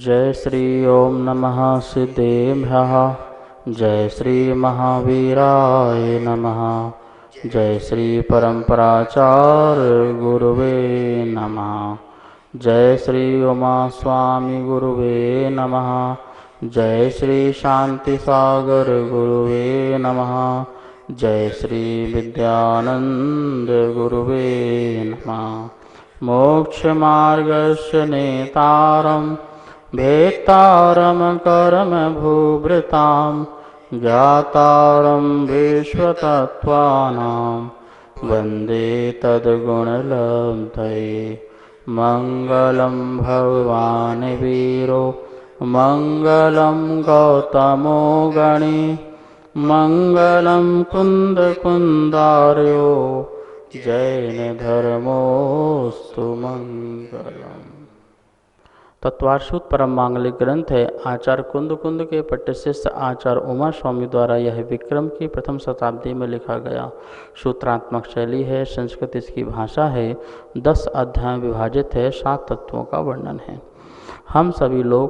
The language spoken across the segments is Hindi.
जय श्री ओम नमः सिद्धेभ्यः। जय श्री महावीराय नमः। जय श्री परम्पराचार्य गुरुवे नमः। जय श्री उमा स्वामी गुरुवे नमः। जय श्री शांति सागर गुरुवे नमः। जय श्री विद्यानंद गुरुवे नमः। मोक्ष मार्गस्य नेतारं भेत्तारं कर्म भूभृतां ज्ञातारं विश्वतत्त्वानां वन्दे तद्गुणलब्धये। मङ्गलं भगवान् वीरो मङ्गलं गौतमो गणे मङ्गलं कुन्दकुन्दार्यो जैन धर्मोस्तु मंगलम। तत्वार्षुत परम मांगलिक ग्रंथ है। आचार्य कुंद के पट्टशिष्य आचार्य उमा स्वामी द्वारा यह विक्रम की प्रथम शताब्दी में लिखा गया सूत्रात्मक शैली है। संस्कृत इसकी भाषा है। 10 अध्याय विभाजित है। 7 तत्वों का वर्णन है। हम सभी लोग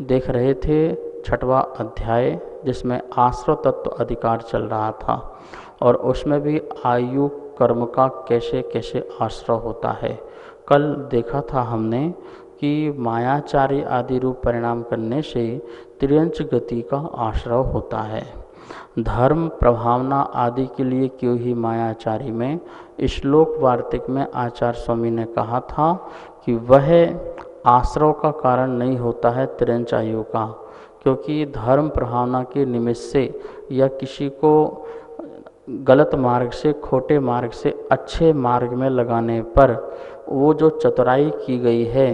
देख रहे थे 6वां अध्याय, जिसमें आश्रव तत्व अधिकार चल रहा था और उसमें भी आयु कर्म का कैसे कैसे आश्रय होता है। कल देखा था हमने कि मायाचारी आदि रूप परिणाम करने से त्रियंच गति का आश्रय होता है। धर्म प्रभावना आदि के लिए क्यों ही मायाचारी में श्लोक वार्तिक में आचार्य स्वामी ने कहा था कि वह आश्रय का कारण नहीं होता है त्रियंच आयु का, क्योंकि धर्म प्रभावना के निमित्त से या किसी को गलत मार्ग से खोटे मार्ग से अच्छे मार्ग में लगाने पर वो जो चतुराई की गई है,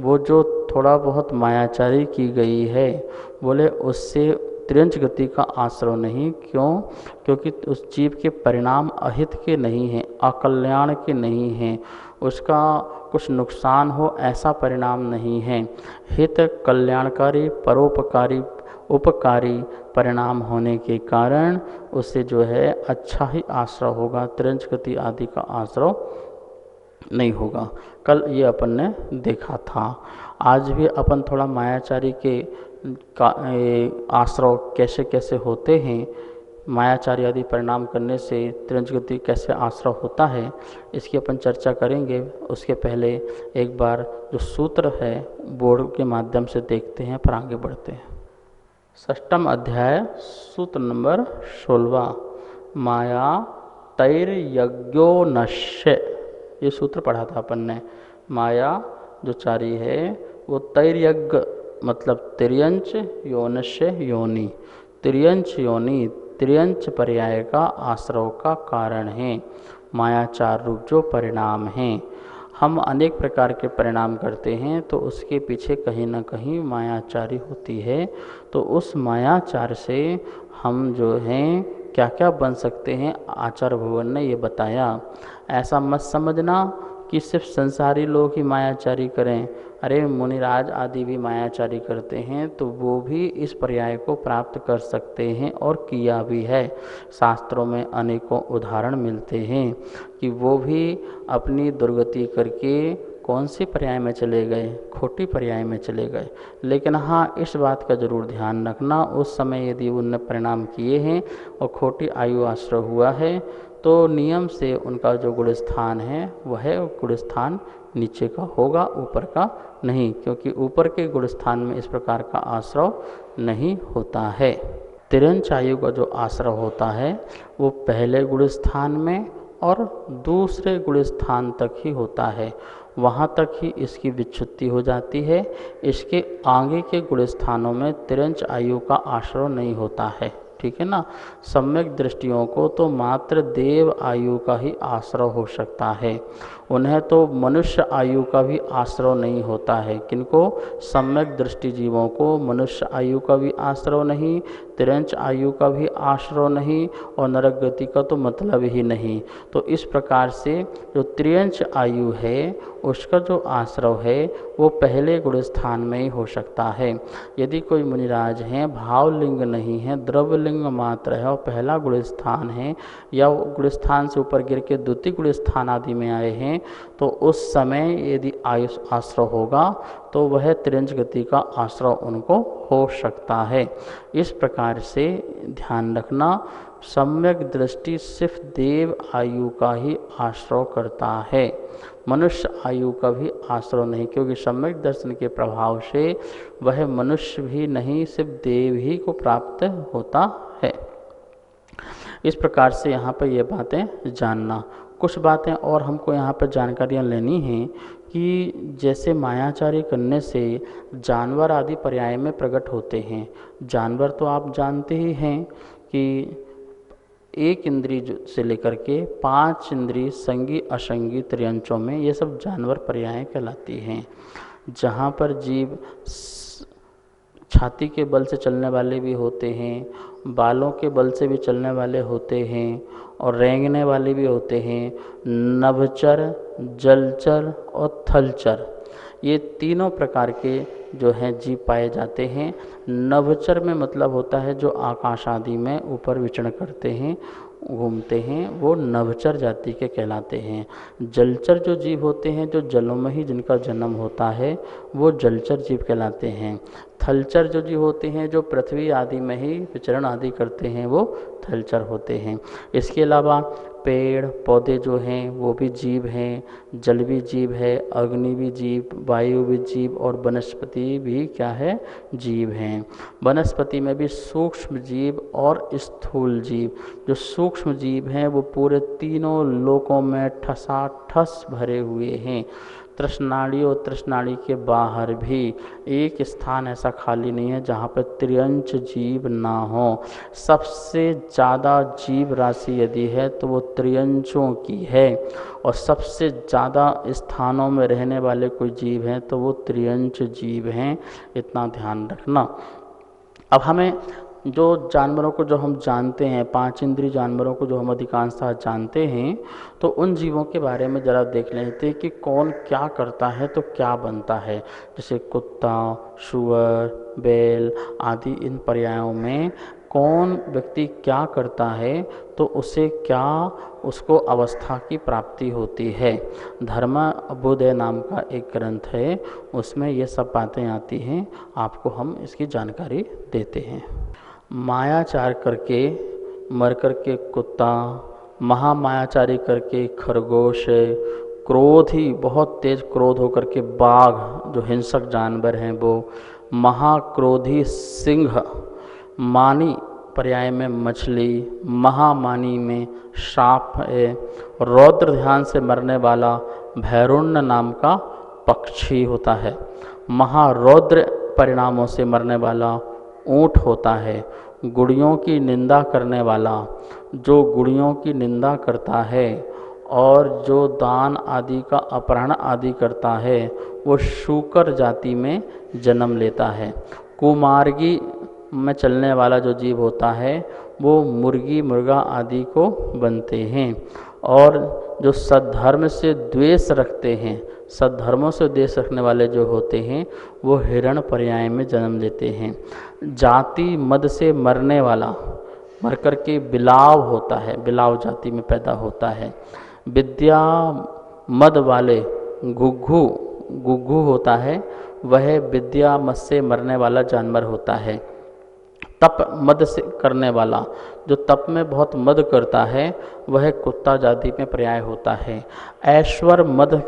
वो जो थोड़ा बहुत मायाचारी की गई है, बोले उससे त्रियंच गति का आश्रय नहीं। क्यों? क्योंकि उस जीव के परिणाम अहित के नहीं हैं, अकल्याण के नहीं हैं, उसका कुछ नुकसान हो ऐसा परिणाम नहीं है। हित कल्याणकारी परोपकारी उपकारी परिणाम होने के कारण उससे जो है अच्छा ही आश्रय होगा, त्रियंच गति आदि का आश्रय नहीं होगा। कल ये अपन ने देखा था। आज भी अपन थोड़ा मायाचारी के आश्रय कैसे कैसे होते हैं, मायाचारी आदि परिणाम करने से त्रियंच गति कैसे आश्रय होता है, इसकी अपन चर्चा करेंगे। उसके पहले एक बार जो सूत्र है बोर्ड के माध्यम से देखते हैं, पर आगे बढ़ते हैं। 6वां अध्याय सूत्र नंबर 16 माया तैर्यज्ञो नश्य। ये सूत्र पढ़ा था अपन ने। माया जो चारी है वो तैर्यज्ञ मतलब त्रियंच योनश्य योनि, त्रियंच योनि त्रियंच पर्याय का आश्रव का कारण है। मायाचार रूप जो परिणाम हैं, हम अनेक प्रकार के परिणाम करते हैं तो उसके पीछे कहीं ना कहीं मायाचारी होती है। तो उस मायाचार से हम जो हैं क्या क्या बन सकते हैं, आचार्य भगवान ने ये बताया। ऐसा मत समझना कि सिर्फ संसारी लोग ही मायाचारी करें। अरे मुनिराज आदि भी मायाचारी करते हैं, तो वो भी इस पर्याय को प्राप्त कर सकते हैं और किया भी है। शास्त्रों में अनेकों उदाहरण मिलते हैं कि वो भी अपनी दुर्गति करके कौन सी पर्याय में चले गए, खोटी पर्याय में चले गए। लेकिन हाँ, इस बात का जरूर ध्यान रखना, उस समय यदि उनने परिणाम किए हैं और खोटी आयु आश्रय हुआ है तो नियम से उनका जो गुणस्थान है वह गुणस्थान नीचे का होगा, ऊपर का नहीं, क्योंकि ऊपर के गुणस्थान में इस प्रकार का आश्रय नहीं होता है। त्रियंच आयु का जो आश्रय होता है वो पहले गुणस्थान में और दूसरे गुणस्थान तक ही होता है, वहाँ तक ही इसकी विच्छुत्ति हो जाती है। इसके आगे के गुणस्थानों में त्रियंच आयु का आश्रय नहीं होता है। ठीक है ना। सम्यक दृष्टियों को तो मात्र देव आयु का ही आश्रय हो सकता है, उन्हें तो मनुष्य आयु का भी आश्रय नहीं होता है। किनको? सम्यक दृष्टि जीवों को मनुष्य आयु का भी आश्रय नहीं, त्रियंच आयु का भी आश्रय नहीं और नरक गति का तो मतलब ही नहीं। तो इस प्रकार से जो त्रियंच आयु है उसका जो आश्रय है वो पहले गुणस्थान में ही हो सकता है। यदि कोई मुनिराज हैं, भावलिंग नहीं है, द्रव्यलिंग लिंग मात्र है और पहला गुण स्थान है, या गुण स्थान से ऊपर गिर के द्वितीय गुण स्थान आदि में आए हैं, तो उस समय यदि आयुष आश्रय होगा तो वह त्रियंच गति का आश्रय उनको हो सकता है। इस प्रकार से ध्यान रखना, सम्यक दृष्टि सिर्फ देव आयु का ही आश्रय करता है, मनुष्य आयु का भी आश्रय नहीं, क्योंकि सम्यक दर्शन के प्रभाव से वह मनुष्य भी नहीं सिर्फ देव ही को प्राप्त होता है। इस प्रकार से यहाँ पर ये बातें जानना। कुछ बातें और हमको यहाँ पर जानकारियाँ लेनी हैं कि जैसे मायाचार्य करने से जानवर आदि पर्याय में प्रकट होते हैं। जानवर तो आप जानते ही हैं कि एक इंद्रिय से लेकर के 5 इंद्रिय संगी असंगी त्रियंचों में ये सब जानवर पर्याय कहलाती हैं। जहाँ पर जीव छाती के बल से चलने वाले भी होते हैं, बालों के बल से भी चलने वाले होते हैं और रेंगने वाले भी होते हैं, नभचर, जलचर और थलचर, ये तीनों प्रकार के जो हैं जीव पाए जाते हैं। नभचर में मतलब होता है जो आकाश आदि में ऊपर विचरण करते हैं, घूमते हैं, वो नभचर जाति के कहलाते हैं। जलचर जो जीव होते हैं, जो जलों में ही जिनका जन्म होता है, वो जलचर जीव कहलाते हैं। थलचर जो जीव होते हैं, जो पृथ्वी आदि में ही विचरण आदि करते हैं, वो थलचर होते हैं। इसके अलावा पेड़ पौधे जो हैं वो भी जीव हैं, जल भी जीव है, अग्नि भी जीव, वायु भी जीव और वनस्पति भी क्या है, जीव हैं। वनस्पति में भी सूक्ष्म जीव और स्थूल जीव। जो सूक्ष्म जीव हैं वो पूरे तीनों लोकों में ठसाठस भरे हुए हैं। तृष्णाड़ी और तृष्णाड़ी के बाहर भी एक स्थान ऐसा खाली नहीं है जहाँ पर त्रियंच जीव ना हो। सबसे ज़्यादा जीव राशि यदि है तो वो त्रियंचों की है, और सबसे ज़्यादा स्थानों में रहने वाले कोई जीव हैं तो वो त्रियंच जीव हैं। इतना ध्यान रखना। अब हमें जो जानवरों को जो हम जानते हैं, 5 इंद्रिय जानवरों को जो हम अधिकांशतः जानते हैं, तो उन जीवों के बारे में ज़रा देख लेते हैं कि कौन क्या करता है तो क्या बनता है। जैसे कुत्ता, सुअर, बैल आदि इन पर्यायों में कौन व्यक्ति क्या करता है तो उसे क्या उसको अवस्था की प्राप्ति होती है। धर्म अभ्युदय नाम का एक ग्रंथ है, उसमें ये सब बातें आती हैं, आपको हम इसकी जानकारी देते हैं। मायाचार करके मर करके कुत्ता, महामायाचारी करके खरगोश, क्रोधी बहुत तेज क्रोध होकर के बाघ जो हिंसक जानवर हैं वो, महाक्रोधी सिंह, मानी पर्याय में मछली, महामानी में सांप है, रौद्र ध्यान से मरने वाला भैरुण्य नाम का पक्षी होता है, महारौद्र परिणामों से मरने वाला ऊँट होता है, गुड़ियों की निंदा करने वाला, जो गुड़ियों की निंदा करता है और जो दान आदि का अपहरण आदि करता है वो शूकर जाति में जन्म लेता है। कुमार्गी में चलने वाला जो जीव होता है वो मुर्गी मुर्गा आदि को बनते हैं। और जो सद्धर्म से द्वेष रखते हैं, सद्धर्मों से द्वेष रखने वाले जो होते हैं वो हिरण पर्याय में जन्म लेते हैं। जाति मद से मरने वाला मर कर के बिलाव होता है, बिलाव जाति में पैदा होता है। विद्या मद वाले गुग्गू होता है, वह विद्या मद से मरने वाला जानवर होता है। तप मद से करने वाला, जो तप में बहुत मद करता है, वह कुत्ता जाति में पर्याय होता है। ऐश्वर मद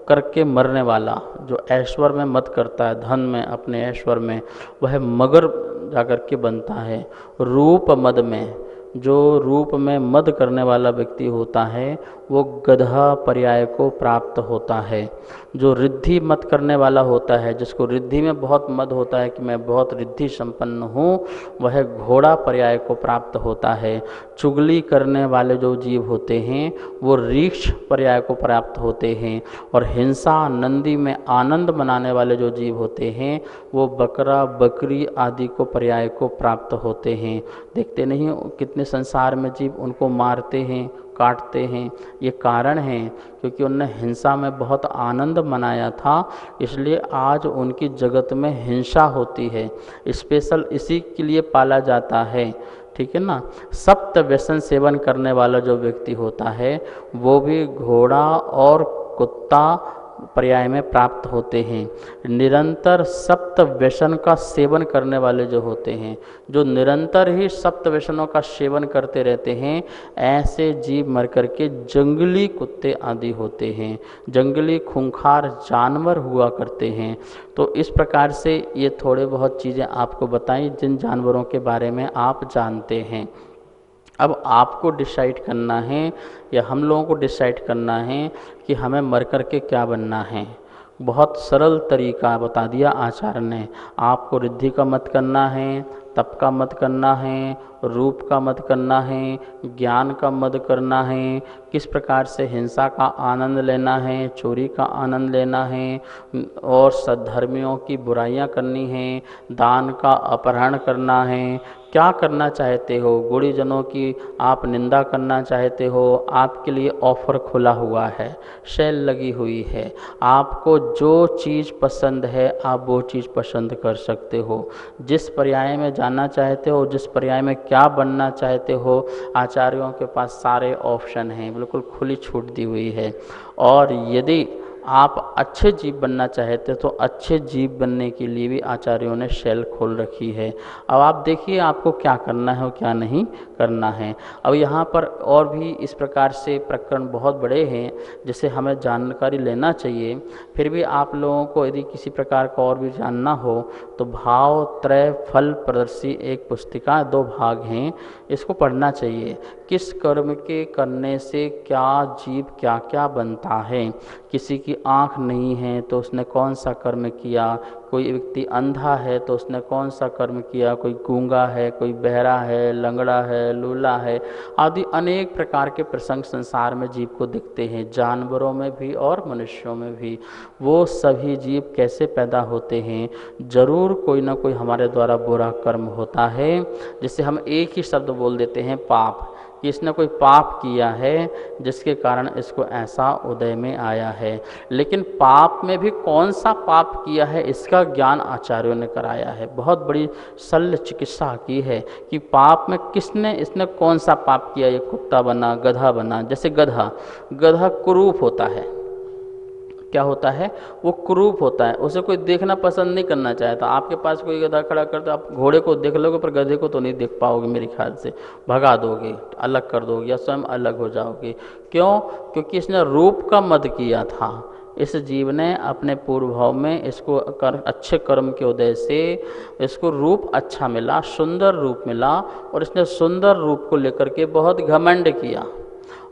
करके मरने वाला, जो ऐश्वर में मद करता है, धन में, अपने ऐश्वर में, वह मगर जाकर के बनता है। रूप मद में, जो रूप में मद करने वाला व्यक्ति होता है वो गधा पर्याय को प्राप्त होता है। जो रिद्धि मद करने वाला होता है, जिसको रिद्धि में बहुत मद होता है कि मैं बहुत रिद्धि संपन्न हूँ, वह घोड़ा पर्याय को प्राप्त होता है। चुगली करने वाले जो जीव होते हैं वो रीक्ष पर्याय को प्राप्त होते हैं। और हिंसा नंदी में आनंद मनाने वाले जो जीव होते हैं वो बकरा बकरी आदि को पर्याय को प्राप्त होते हैं। देखते नहीं कितने संसार में जीव उनको मारते हैं, काटते हैं। ये कारण है क्योंकि उनने हिंसा में बहुत आनंद मनाया था, इसलिए आज उनकी जगत में हिंसा होती है। स्पेशल इसी के लिए पाला जाता है, ठीक है ना। सप्त व्यसन सेवन करने वाला जो व्यक्ति होता है वो भी घोड़ा और कुत्ता पर्याय में प्राप्त होते हैं। निरंतर सप्त व्यसन का सेवन करने वाले जो होते हैं, जो निरंतर ही सप्त व्यसनों का सेवन करते रहते हैं, ऐसे जीव मर करके जंगली कुत्ते आदि होते हैं, जंगली खूंखार जानवर हुआ करते हैं। तो इस प्रकार से ये थोड़े बहुत चीज़ें आपको बताई जिन जानवरों के बारे में आप जानते हैं। अब आपको डिसाइड करना है या हम लोगों को डिसाइड करना है कि हमें मर कर के क्या बनना है। बहुत सरल तरीका बता दिया आचार्य ने। आपको रिद्धि का मत करना है, तप का मत करना है, रूप का मत करना है, ज्ञान का मत करना है, किस प्रकार से हिंसा का आनंद लेना है, चोरी का आनंद लेना है, और सद्धर्मियों की बुराइयां करनी है, दान का अपहरण करना है, क्या करना चाहते हो, गुणीजनों की आप निंदा करना चाहते हो, आपके लिए ऑफर खुला हुआ है, सेल लगी हुई है, आपको जो चीज़ पसंद है आप वो चीज़ पसंद कर सकते हो। जिस पर्याय में जाना चाहते हो, जिस पर्याय में क्या बनना चाहते हो, आचार्यों के पास सारे ऑप्शन हैं, बिल्कुल खुली छूट दी हुई है। और यदि आप अच्छे जीव बनना चाहते तो अच्छे जीव बनने के लिए भी आचार्यों ने सेल खोल रखी है। अब आप देखिए आपको क्या करना है और क्या नहीं करना है। अब यहाँ पर और भी इस प्रकार से प्रकरण बहुत बड़े हैं जिसे हमें जानकारी लेना चाहिए। फिर भी आप लोगों को यदि किसी प्रकार का और भी जानना हो तो भाव त्रय फल प्रदर्शी एक पुस्तिका, 2 भाग हैं, इसको पढ़ना चाहिए। किस कर्म के करने से क्या जीव क्या क्या बनता है। किसी की आँख नहीं है तो उसने कौन सा कर्म किया, कोई व्यक्ति अंधा है तो उसने कौन सा कर्म किया, कोई गूंगा है, कोई बहरा है, लंगड़ा है, लूला है, आदि अनेक प्रकार के प्रसंग संसार में जीव को दिखते हैं, जानवरों में भी और मनुष्यों में भी। वो सभी जीव कैसे पैदा होते हैं, जरूर कोई ना कोई हमारे द्वारा बुरा कर्म होता है, जिसे हम एक ही शब्द बोल देते हैं पाप, कि इसने कोई पाप किया है जिसके कारण इसको ऐसा उदय में आया है। लेकिन पाप में भी कौन सा पाप किया है इसका ज्ञान आचार्यों ने कराया है। बहुत बड़ी शल्य चिकित्सा की है कि पाप में किसने, इसने कौन सा पाप किया, ये कुत्ता बना, गधा बना। जैसे गधा कुरूप होता है, क्या होता है, वो कुरूप होता है, उसे कोई देखना पसंद नहीं करना चाहता। आपके पास कोई गधा खड़ा कर तो आप घोड़े को देख लोगे पर गधे को तो नहीं देख पाओगे, मेरे ख्याल से भगा दोगे, अलग कर दोगे या स्वयं अलग हो जाओगे। क्यों? क्योंकि इसने रूप का मद किया था। इस जीव ने अपने पूर्व भाव में इसको अच्छे कर्म के उदय से इसको रूप अच्छा मिला, सुंदर रूप मिला, और इसने सुंदर रूप को लेकर के बहुत घमंड किया,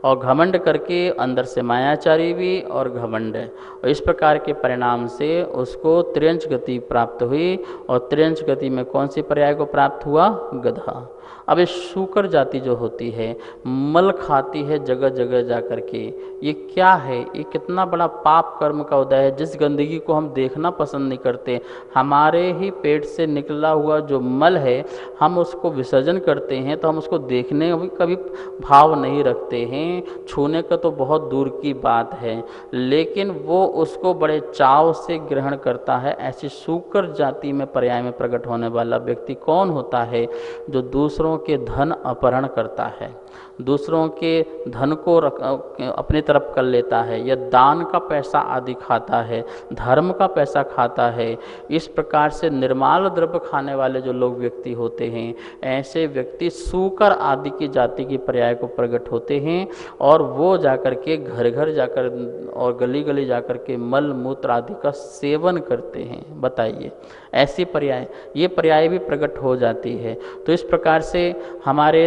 और घमंड करके अंदर से मायाचारी भी और घमंड, और इस प्रकार के परिणाम से उसको त्रियंच गति प्राप्त हुई। और त्रियंच गति में कौन सी पर्याय को प्राप्त हुआ? गधा। अब ये शूकर जाति जो होती है, मल खाती है जगह जगह जा कर के, ये क्या है, ये कितना बड़ा पाप कर्म का उदय है। जिस गंदगी को हम देखना पसंद नहीं करते, हमारे ही पेट से निकला हुआ जो मल है हम उसको विसर्जन करते हैं, तो हम उसको देखने का भी कभी भाव नहीं रखते हैं, छूने का तो बहुत दूर की बात है, लेकिन वो उसको बड़े चाव से ग्रहण करता है। ऐसी शूकर जाति में पर्याय में प्रकट होने वाला व्यक्ति कौन होता है? जो दूसरों के धन अपहरण करता है, दूसरों के धन को अपनी तरफ कर लेता है, या दान का पैसा आदि खाता है, धर्म का पैसा खाता है। इस प्रकार से निर्माल द्रव्य खाने वाले जो लोग व्यक्ति होते हैं, ऐसे व्यक्ति शूकर आदि की जाति की पर्याय को प्रकट होते हैं, और वो जाकर के घर घर जाकर और गली गली जाकर के मल मूत्र आदि का सेवन करते हैं। बताइए, ऐसी पर्याय, ये पर्याय भी प्रकट हो जाती है। तो इस प्रकार से हमारे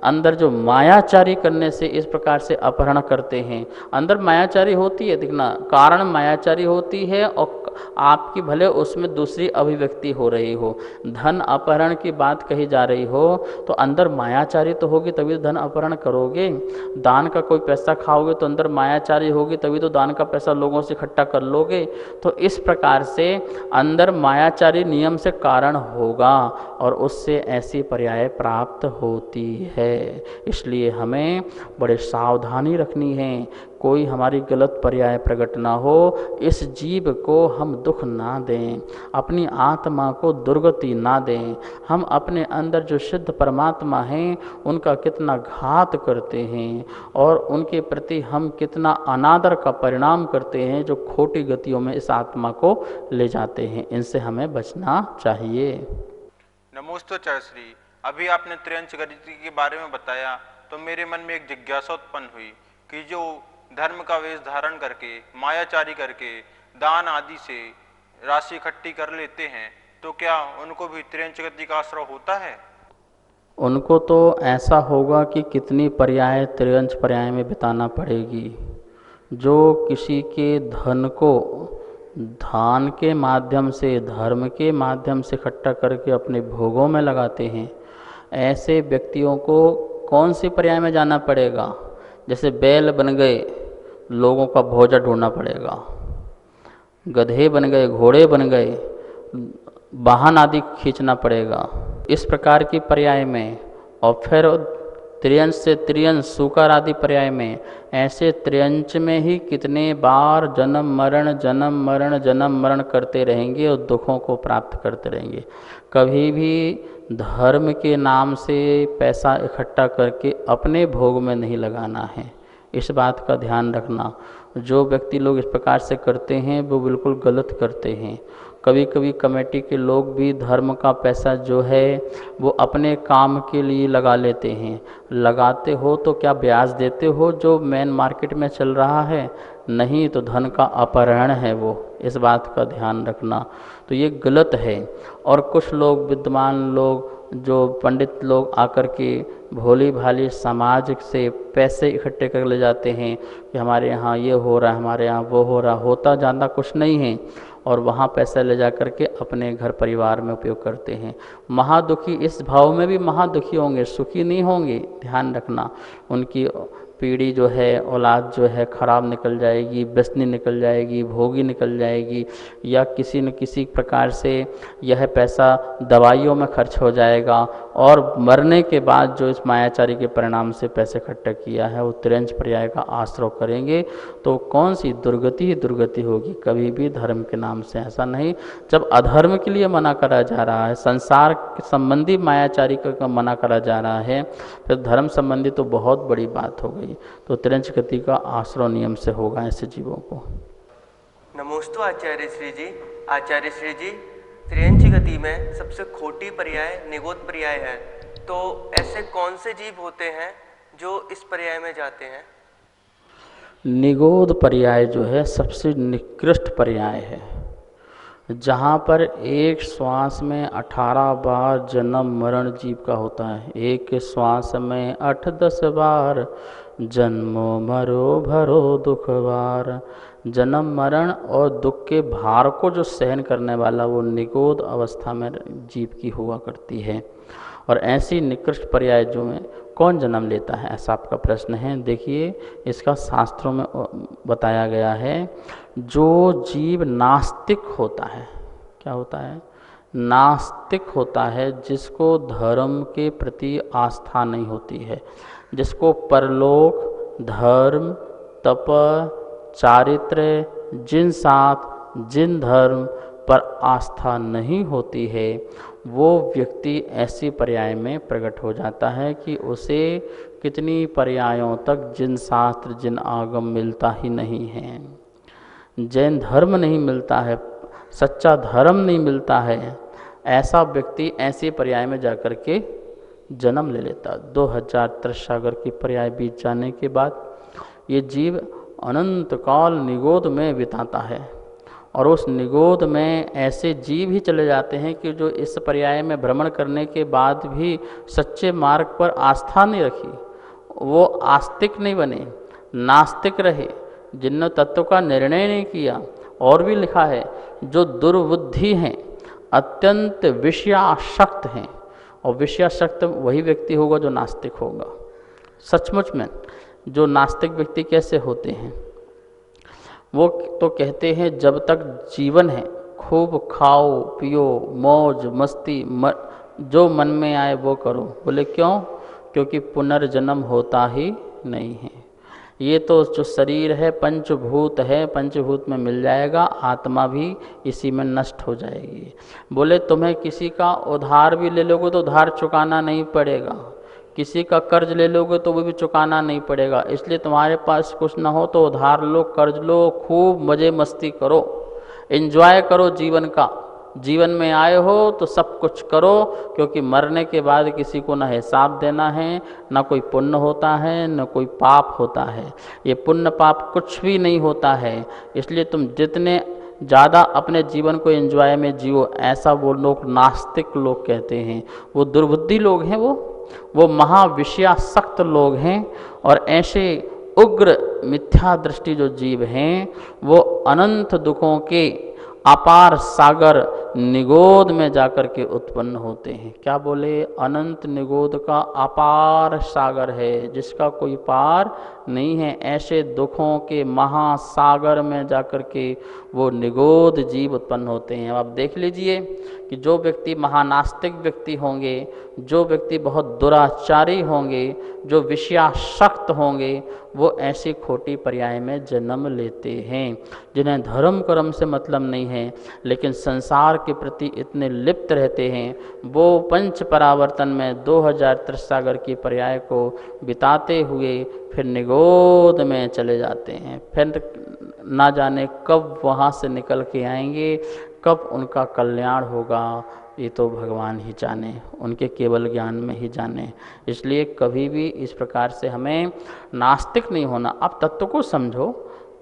अंदर जो मायाचारी करने से इस प्रकार से अपहरण करते हैं, अंदर मायाचारी होती है, दिखना कारण मायाचारी होती है, और आपकी भले उसमें दूसरी अभिव्यक्ति हो रही हो, धन अपहरण की बात कही जा रही हो, तो अंदर मायाचारी तो होगी तभी तो धन अपहरण करोगे। दान का कोई पैसा खाओगे तो अंदर मायाचारी होगी तभी तो दान का पैसा लोगों से इकट्ठा कर लोगे। तो इस प्रकार से अंदर मायाचारी नियम से कारण होगा, और उससे ऐसी पर्याय प्राप्त होती है। इसलिए हमें बड़े सावधानी रखनी है, कोई हमारी गलत पर्याय प्रकट ना हो। इस जीव को हम हम दुख ना दें, अपनी आत्मा को दुर्गति ना दें। हम अपने अंदर जो शुद्ध परमात्मा हैं उनका कितना घात करते हैं और उनके प्रति हम कितना अनादर का परिणाम करते हैं जो खोटी गतियों में इस आत्मा को ले जाते हैं। इनसे हमें बचना चाहिए। नमोस्तुते श्री। अभी आपने त्रियंच गति के बारे में बताया तो मेरे मन में एक जिज्ञासा उत्पन्न हुई कि जो धर्म का वेश धारण करके मायाचारी करके दान आदि से राशि इकट्ठी कर लेते हैं तो क्या उनको भी त्रियंच गति का आश्रय होता है? उनको तो ऐसा होगा कि कितनी पर्याय त्रियंच पर्याय में बिताना पड़ेगी। जो किसी के धन को दान के माध्यम से, धर्म के माध्यम से इकट्ठा करके अपने भोगों में लगाते हैं, ऐसे व्यक्तियों को कौन सी पर्याय में जाना पड़ेगा? जैसे बैल बन गए, लोगों का भोजन ढूंढना पड़ेगा, गधे बन गए, घोड़े बन गए, वाहन आदि खींचना पड़ेगा, इस प्रकार की पर्याय में। और फिर त्रियंच से त्रियंच सूकर आदि पर्याय में, ऐसे त्रियंच में ही कितने बार जन्म मरण जन्म मरण जन्म मरण करते रहेंगे और दुखों को प्राप्त करते रहेंगे। कभी भी धर्म के नाम से पैसा इकट्ठा करके अपने भोग में नहीं लगाना है, इस बात का ध्यान रखना। जो व्यक्ति लोग इस प्रकार से करते हैं वो बिल्कुल गलत करते हैं। कभी कभी कमेटी के लोग भी धर्म का पैसा जो है वो अपने काम के लिए लगा लेते हैं। लगाते हो तो क्या ब्याज देते हो जो मेन मार्केट में चल रहा है? नहीं, तो धन का अपहरण है वो, इस बात का ध्यान रखना। तो ये गलत है। और कुछ लोग विद्वान लोग, जो पंडित लोग आकर के भोली भाली समाज से पैसे इकट्ठे कर ले जाते हैं कि हमारे यहाँ ये हो रहा है, हमारे यहाँ वो हो रहा, होता ज़्यादा कुछ नहीं है, और वहाँ पैसा ले जा करके अपने घर परिवार में उपयोग करते हैं। महादुखी इस भाव में भी महादुखी होंगे, सुखी नहीं होंगे, ध्यान रखना। उनकी पीढ़ी जो है, औलाद जो है खराब निकल जाएगी, व्यसनी निकल जाएगी, भोगी निकल जाएगी, या किसी न किसी प्रकार से यह पैसा दवाइयों में खर्च हो जाएगा। और मरने के बाद जो इस मायाचारी के परिणाम से पैसे इकट्ठा किया है वो त्रियंच पर्याय का आश्रय करेंगे तो कौन सी दुर्गति ही दुर्गति होगी। कभी भी धर्म के नाम से ऐसा नहीं। जब अधर्म के लिए मना करा जा रहा है, संसार संबंधी मायाचारी का मना करा जा रहा है, फिर धर्म संबंधी तो बहुत बड़ी बात हो गई। तो त्रियंच गति का आश्रय नियम से होगा ऐसे जीवों को। नमोस्तु आचार्य श्री जी। आचार्य श्री जी, त्रियंच गति में सबसे खोटी पर्याय निगोद पर्याय है, तो ऐसे कौन से जीव होते हैं जो इस पर्याय में जाते हैं? निगोद पर्याय जो है सबसे निकृष्ट पर्याय है, जहाँ पर एक श्वास में 18 बार जन्म मरण जीव का होता है। एक श्वास में 8-10 बार जन्मो मरो भरो दुख बार। जन्म मरण और दुख के भार को जो सहन करने वाला वो निगोद अवस्था में जीव की हुआ करती है। और ऐसी निकृष्ट पर्याय जो में कौन जन्म लेता है, ऐसा आपका प्रश्न है। देखिए, इसका शास्त्रों में बताया गया है, जो जीव नास्तिक होता है, क्या होता है? नास्तिक होता है, जिसको धर्म के प्रति आस्था नहीं होती है, जिसको परलोक, धर्म, तप, चारित्र्य, जिन साथ जिन धर्म पर आस्था नहीं होती है, वो व्यक्ति ऐसी पर्याय में प्रकट हो जाता है कि उसे कितनी पर्यायों तक जिन शास्त्र जिन आगम मिलता ही नहीं है। जैन धर्म नहीं मिलता है, सच्चा धर्म नहीं मिलता है, ऐसा व्यक्ति ऐसे पर्याय में जाकर के जन्म ले लेता। 2000 त्रिसागर की पर्याय बीत जाने के बाद ये जीव अनंत काल निगोद में बिताता है। और उस निगोद में ऐसे जीव ही चले जाते हैं कि जो इस पर्याय में भ्रमण करने के बाद भी सच्चे मार्ग पर आस्था नहीं रखी, वो आस्तिक नहीं बने, नास्तिक रहे, जिन्होंने तत्व का निर्णय नहीं किया। और भी लिखा है, जो दुर्बुद्धि हैं, अत्यंत विषयासक्त हैं, और विषयासक्त वही व्यक्ति होगा जो नास्तिक होगा। सचमुच में जो नास्तिक व्यक्ति कैसे होते हैं, वो तो कहते हैं जब तक जीवन है खूब खाओ पियो मौज मस्ती जो मन में आए वो करो। बोले क्यों? क्योंकि पुनर्जन्म होता ही नहीं है। ये तो जो शरीर है पंचभूत है, पंचभूत में मिल जाएगा, आत्मा भी इसी में नष्ट हो जाएगी। बोले तुम्हें किसी का उधार भी ले लोगे तो उधार चुकाना नहीं पड़ेगा, किसी का कर्ज ले लोगे तो वो भी चुकाना नहीं पड़ेगा। इसलिए तुम्हारे पास कुछ ना हो तो उधार लो, कर्ज लो, खूब मज़े मस्ती करो, एंजॉय करो जीवन का। जीवन में आए हो तो सब कुछ करो, क्योंकि मरने के बाद किसी को ना हिसाब देना है, ना कोई पुण्य होता है, ना कोई पाप होता है। ये पुण्य पाप कुछ भी नहीं होता है। इसलिए तुम जितने ज़्यादा अपने जीवन को एंजॉय में जियो, ऐसा वो लोग नास्तिक लोग कहते हैं। वो दुर्बुद्धि लोग हैं, वो महाविषयासक्त लोग हैं। और ऐसे उग्र मिथ्या दृष्टि जो जीव हैं वो अनंत दुखों के अपार सागर निगोद में जाकर के उत्पन्न होते हैं। क्या बोले? अनंत निगोद का अपार सागर है जिसका कोई पार नहीं है। ऐसे दुखों के महासागर में जाकर के वो निगोद जीव उत्पन्न होते हैं। अब आप देख लीजिए कि जो व्यक्ति महानास्तिक व्यक्ति होंगे, जो व्यक्ति बहुत दुराचारी होंगे, जो विषयासक्त होंगे, वो ऐसी खोटी पर्याय में जन्म लेते हैं। जिन्हें धर्म कर्म से मतलब नहीं है लेकिन संसार के प्रति इतने लिप्त रहते हैं, वो पंच परावर्तन में 2000 त्रिसागर की पर्याय को बिताते हुए फिर निगोद में चले जाते हैं। फिर ना जाने कब वहाँ से निकल के आएंगे, कब उनका कल्याण होगा, ये तो भगवान ही जाने, उनके केवल ज्ञान में ही जाने। इसलिए कभी भी इस प्रकार से हमें नास्तिक नहीं होना। आप तत्व को समझो,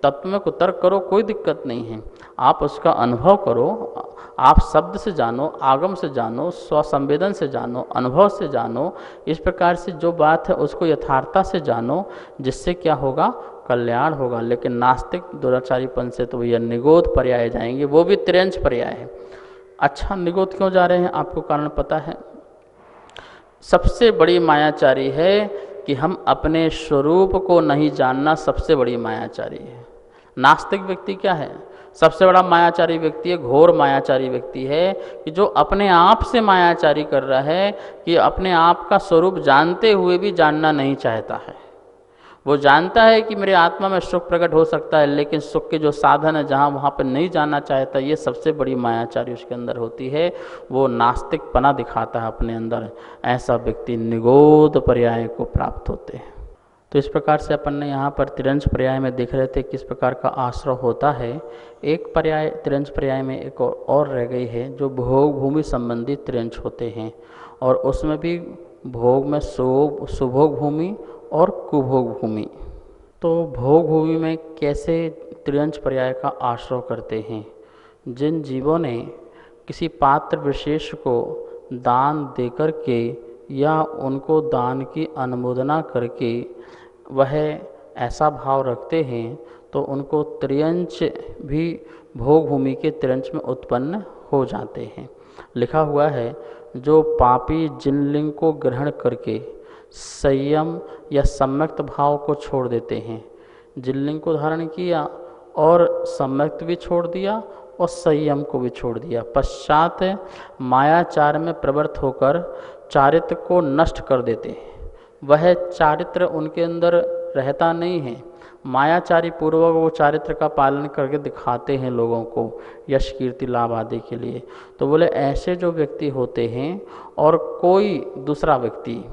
तत्व में कुतर्क करो, कोई दिक्कत नहीं है। आप उसका अनुभव करो, आप शब्द से जानो, आगम से जानो, स्वसंवेदन से जानो, अनुभव से जानो। इस प्रकार से जो बात है उसको यथार्थता से जानो, जिससे क्या होगा? कल्याण होगा। लेकिन नास्तिक दुराचारीपन से तो भैया निगोद पर्याय जाएंगे, वो भी त्रियंच पर्याय है। अच्छा, निगोद क्यों जा रहे हैं? आपको कारण पता है? सबसे बड़ी मायाचारी है कि हम अपने स्वरूप को नहीं जानना, सबसे बड़ी मायाचारी है। नास्तिक व्यक्ति क्या है? सबसे बड़ा मायाचारी व्यक्ति है, घोर मायाचारी व्यक्ति है कि जो अपने आप से मायाचारी कर रहा है, कि अपने आप का स्वरूप जानते हुए भी जानना नहीं चाहता है। वो जानता है कि मेरे आत्मा में सुख प्रकट हो सकता है, लेकिन सुख के जो साधन है जहाँ वहाँ पर नहीं जाना चाहता। ये सबसे बड़ी मायाचारी उसके अंदर होती है। वो नास्तिकपना दिखाता है अपने अंदर। ऐसा व्यक्ति निगोद पर्याय को प्राप्त होते हैं। तो इस प्रकार से अपन ने यहाँ पर त्रियंच पर्याय में देख रहे थे किस प्रकार का आश्रय होता है। एक पर्याय त्रियंच पर्याय में एक और रह गई है जो भोग भूमि संबंधी त्रियंच होते हैं, और उसमें भी भोग में सुभोग भूमि और कुभोग भूमि। तो भोग भूमि में कैसे त्रियंच पर्याय का आश्रय करते हैं? जिन जीवों ने किसी पात्र विशेष को दान देकर के या उनको दान की अनुमोदना करके वह ऐसा भाव रखते हैं, तो उनको त्रियंच भी भोग भूमि के त्रियंच में उत्पन्न हो जाते हैं। लिखा हुआ है, जो पापी जिनलिंग को ग्रहण करके संयम या सम्यक्त भाव को छोड़ देते हैं, जिनलिंग को धारण किया और सम्यक्त भी छोड़ दिया और संयम को भी छोड़ दिया, पश्चात मायाचार में प्रवृत्त होकर चारित्र को नष्ट कर देते हैं। वह चारित्र उनके अंदर रहता नहीं है, मायाचारी पूर्वक वो चारित्र का पालन करके दिखाते हैं लोगों को यश कीर्ति लाभ आदि के लिए। तो बोले ऐसे जो व्यक्ति होते हैं, और कोई दूसरा व्यक्ति,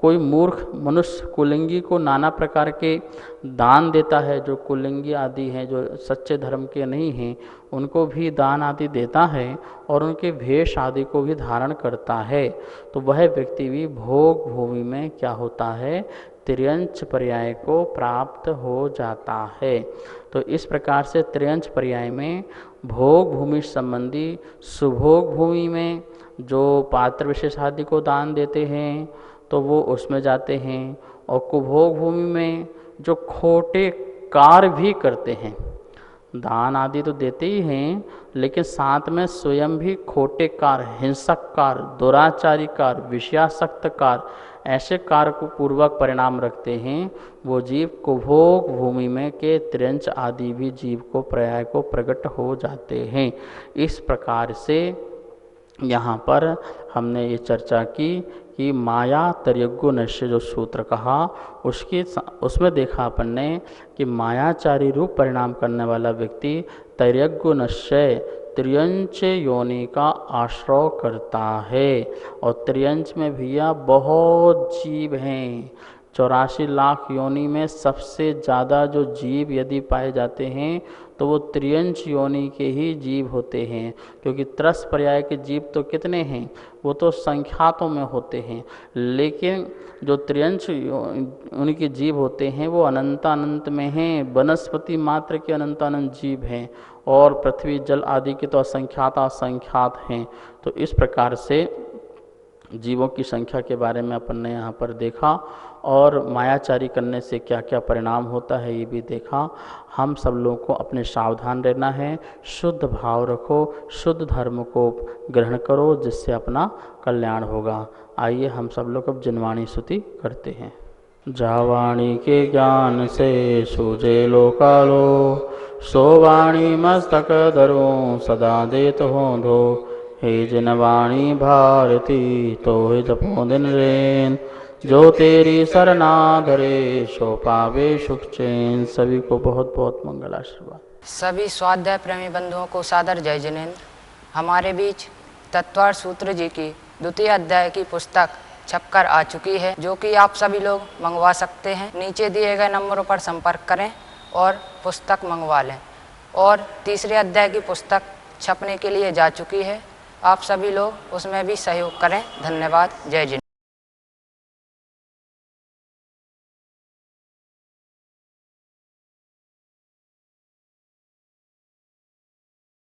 कोई मूर्ख मनुष्य कुलिंगी को नाना प्रकार के दान देता है, जो कुलिंगी आदि हैं, जो सच्चे धर्म के नहीं हैं, उनको भी दान आदि देता है और उनके भेष आदि को भी धारण करता है, तो वह व्यक्ति भी भोग भूमि में क्या होता है? त्रियंच पर्याय को प्राप्त हो जाता है। तो इस प्रकार से त्रियंच पर्याय में भोग भूमि संबंधी सुभोग भूमि में जो पात्र विशेष आदि को दान देते हैं तो वो उसमें जाते हैं, और कुभोग भूमि में जो खोटे कार्य भी करते हैं, दान आदि तो देते ही हैं लेकिन साथ में स्वयं भी खोटे कार्य, हिंसक कार्य, दुराचारी कार्य, विषयासक्त कार्य, ऐसे कार्य को पूर्वक परिणाम रखते हैं, वो जीव कुभोग भूमि में के त्रियंच आदि भी जीव को पर्याय को प्रकट हो जाते हैं। इस प्रकार से यहाँ पर हमने ये चर्चा की कि माया त्र्यगुण नश्य जो सूत्र कहा उसमें देखा अपन ने कि मायाचारी रूप परिणाम करने वाला व्यक्ति त्र्यगुण नश्य त्रियंच योनि का आश्रय करता है। और त्रियंच में भैया बहुत जीव हैं। 84 लाख योनि में सबसे ज़्यादा जो जीव यदि पाए जाते हैं तो वो त्रियंच योनि के ही जीव होते हैं, क्योंकि त्रस पर्याय के जीव तो कितने हैं, वो तो संख्यातों में होते हैं, लेकिन जो त्रियंच योनि के जीव होते हैं वो अनंतानंत में हैं। वनस्पति मात्र के अनंतानंत जीव हैं और पृथ्वी जल आदि के तो असंख्यात हैं। तो इस प्रकार से जीवों की संख्या के बारे में अपन ने यहाँ पर देखा और मायाचारी करने से क्या क्या परिणाम होता है ये भी देखा। हम सब लोगों को अपने सावधान रहना है, शुद्ध भाव रखो, शुद्ध धर्म को ग्रहण करो, जिससे अपना कल्याण होगा। आइए हम सब लोग अब जिनवाणी स्तुति करते हैं। जावाणी के ज्ञान से सूझे लोकालो, सो वाणी मस्तक धरो सदा देत हो धो। हे जिनवाणी भारती तो हे जपो दिन रेन, जो तेरी सरना धरे सो पावे सुख चैन। सभी को बहुत बहुत मंगल आशीर्वाद। सभी स्वाध्याय प्रेमी बंधुओं को सादर जय जिनेन्द्र। हमारे बीच तत्वार्थ सूत्र जी की द्वितीय अध्याय की पुस्तक छपकर आ चुकी है, जो कि आप सभी लोग मंगवा सकते हैं। नीचे दिए गए नंबरों पर संपर्क करें और पुस्तक मंगवा लें। और तीसरे अध्याय की पुस्तक छपने के लिए जा चुकी है, आप सभी लोग उसमें भी सहयोग करें। धन्यवाद। जय जिनेन्द्र।